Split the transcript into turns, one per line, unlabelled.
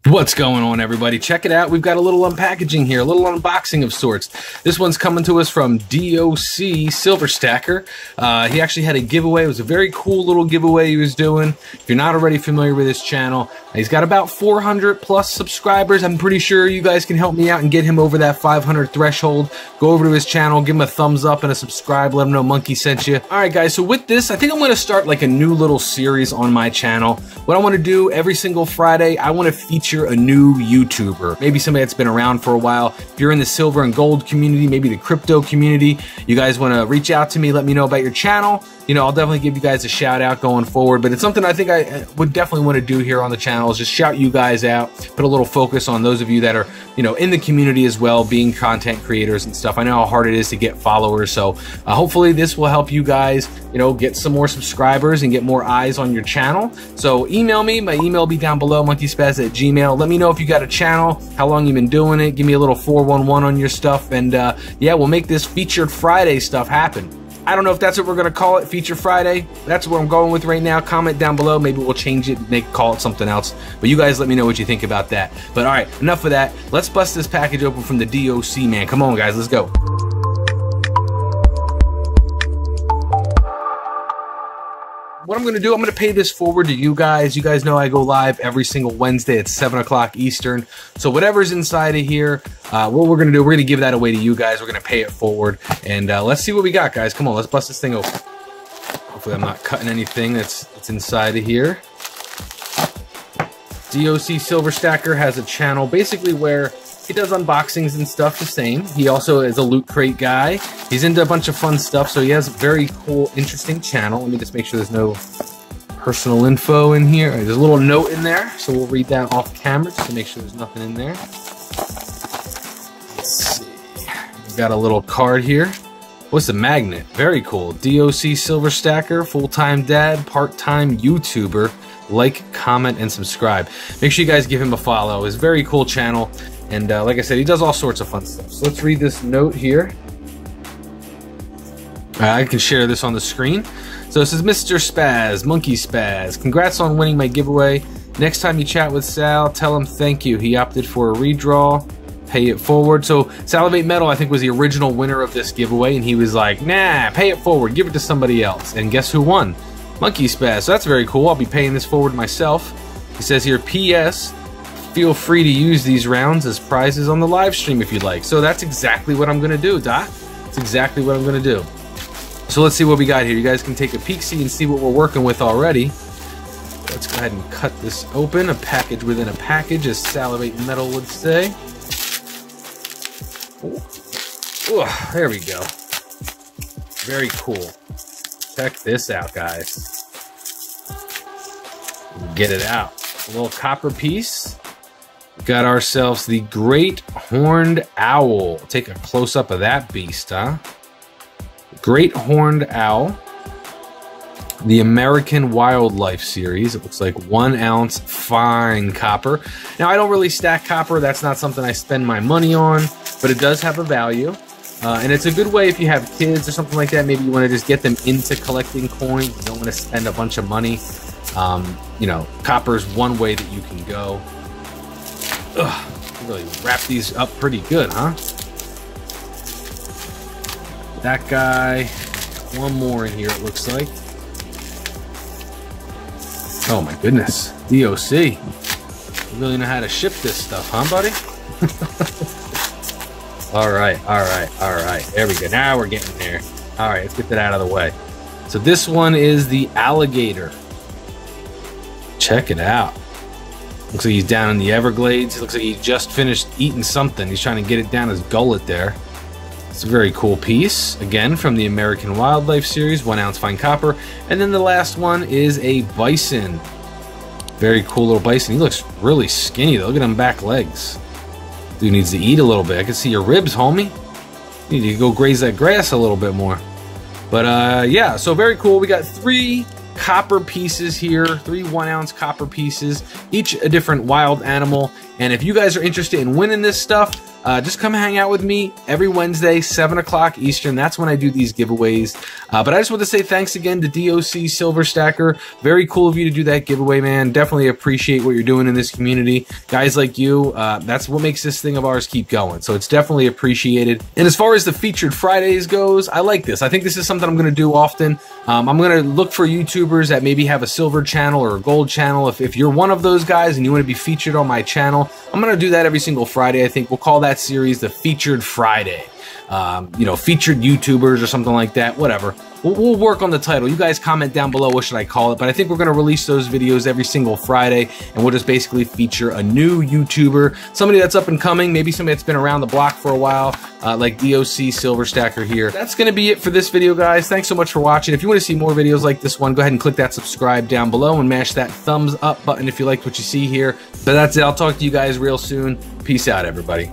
What's going on, everybody? Check it out. We've got a little unpackaging here, a little unboxing of sorts. This one's coming to us from DOC Silver Stacker. He actually had a giveaway. It was a very cool little giveaway he was doing. If you're not already familiar with his channel, he's got about 400 plus subscribers. I'm pretty sure you guys can help me out and get him over that 500 threshold. Go over to his channel, give him a thumbs up and a subscribe. Let him know Monkey sent you. All right, guys. So with this, I think I'm going to start like a new little series on my channel. What I want to do every single Friday, I want to feature a new YouTuber, maybe somebody that's been around for a while. If you're in the silver and gold community, maybe the crypto community, you guys want to reach out to me, let me know about your channel. You know, I'll definitely give you guys a shout out going forward, but it's something I think I would definitely want to do here on the channel, is just shout you guys out, put a little focus on those of you that are, you know, in the community as well, being content creators and stuff. I know how hard it is to get followers, so hopefully this will help you guys, you know, get some more subscribers and get more eyes on your channel. So email me, my email will be down below, MunkeySpaz@gmail.com. Let me know if you got a channel, how long you've been doing it, give me a little 411 on your stuff, and yeah, we'll make this Featured Friday stuff happen. I don't know if that's what we're going to call it, Feature Friday. That's what I'm going with right now. Comment down below. Maybe we'll change it, call it something else. But you guys let me know what you think about that. But all right, enough of that. Let's bust this package open from the DOC, man. Come on, guys. Let's go. What I'm going to do, I'm going to pay this forward to you guys. You guys know I go live every single Wednesday at 7 o'clock Eastern. So whatever's inside of here, what we're going to do, we're going to give that away to you guys. We're going to pay it forward. And let's see what we got, guys. Come on, let's bust this thing open. Hopefully I'm not cutting anything that's inside of here. DOC Silver Stacker has a channel basically where he does unboxings and stuff the same. He also is a loot crate guy. He's into a bunch of fun stuff, so he has a very cool, interesting channel. Let me just make sure there's no personal info in here. There's a little note in there, so we'll read that off camera just to make sure there's nothing in there. Let's see. We've got a little card here. What's the magnet? Very cool. DOC Silver Stacker, full-time dad, part-time YouTuber. Like, comment, and subscribe. Make sure you guys give him a follow. It's a very cool channel. And like I said, he does all sorts of fun stuff. So let's read this note here. I can share this on the screen. So it says, Mr. Spaz, MunkeySpaz, congrats on winning my giveaway. Next time you chat with Sal, tell him thank you. He opted for a redraw. Pay it forward. So Salivate Metal, I think, was the original winner of this giveaway. And he was like, nah, pay it forward. Give it to somebody else. And guess who won? MunkeySpaz. So that's very cool. I'll be paying this forward myself. He says here, P.S. Feel free to use these rounds as prizes on the live stream if you'd like. So that's exactly what I'm going to do, Doc. That's exactly what I'm going to do. So let's see what we got here. You guys can take a peek-see and see what we're working with already. Let's go ahead and cut this open. A package within a package, as Salivate Metal would say. Ooh, there we go. Very cool. Check this out, guys. Get it out. A little copper piece. Got ourselves the Great Horned Owl. Take a close-up of that beast, huh? Great Horned Owl. The American Wildlife Series. It looks like 1 ounce fine copper. Now, I don't really stack copper. That's not something I spend my money on, but it does have a value. And it's a good way if you have kids or something like that. Maybe you want to just get them into collecting coins. You don't want to spend a bunch of money. You know, copper is one way that you can go. Ugh, really wrap these up pretty good, huh? That guy. One more in here, it looks like. Oh my goodness. DOC. You really know how to ship this stuff, huh, buddy? All right. There we go. Now we're getting there. All right, let's get that out of the way. So this one is the alligator. Check it out. Looks like he's down in the Everglades. It looks like he just finished eating something. He's trying to get it down his gullet there. It's a very cool piece. Again, from the American Wildlife Series, 1 ounce fine copper. And then the last one is a bison. Very cool little bison. He looks really skinny though. Look at them back legs. Dude needs to eat a little bit. I can see your ribs, homie. You need to go graze that grass a little bit more. But yeah, so very cool. We got 3 copper pieces here, 3 1 ounce copper pieces, each a different wild animal. And if you guys are interested in winning this stuff, just come hang out with me every Wednesday, 7 o'clock Eastern. That's when I do these giveaways. But I just want to say thanks again to DOC Silver Stacker. Very cool of you to do that giveaway, man. Definitely appreciate what you're doing in this community. Guys like you, that's what makes this thing of ours keep going. So it's definitely appreciated. And as far as the featured Fridays goes, I like this. I think this is something I'm going to do often. I'm going to look for YouTubers that maybe have a silver channel or a gold channel. If you're one of those guys and you want to be featured on my channel, I'm going to do that every single Friday. I think we'll call that series the Featured Friday. You know, featured YouTubers or something like that, whatever. We'll work on the title. You guys comment down below what should I call it, but I think we're going to release those videos every single Friday, and we'll just basically feature a new YouTuber, somebody that's up and coming, maybe somebody that's been around the block for a while, like DOC Silver Stacker here. That's going to be it for this video, guys. Thanks so much for watching. If you want to see more videos like this one, go ahead and click that subscribe down below and mash that thumbs up button if you liked what you see here. But that's it. I'll talk to you guys real soon. Peace out, everybody.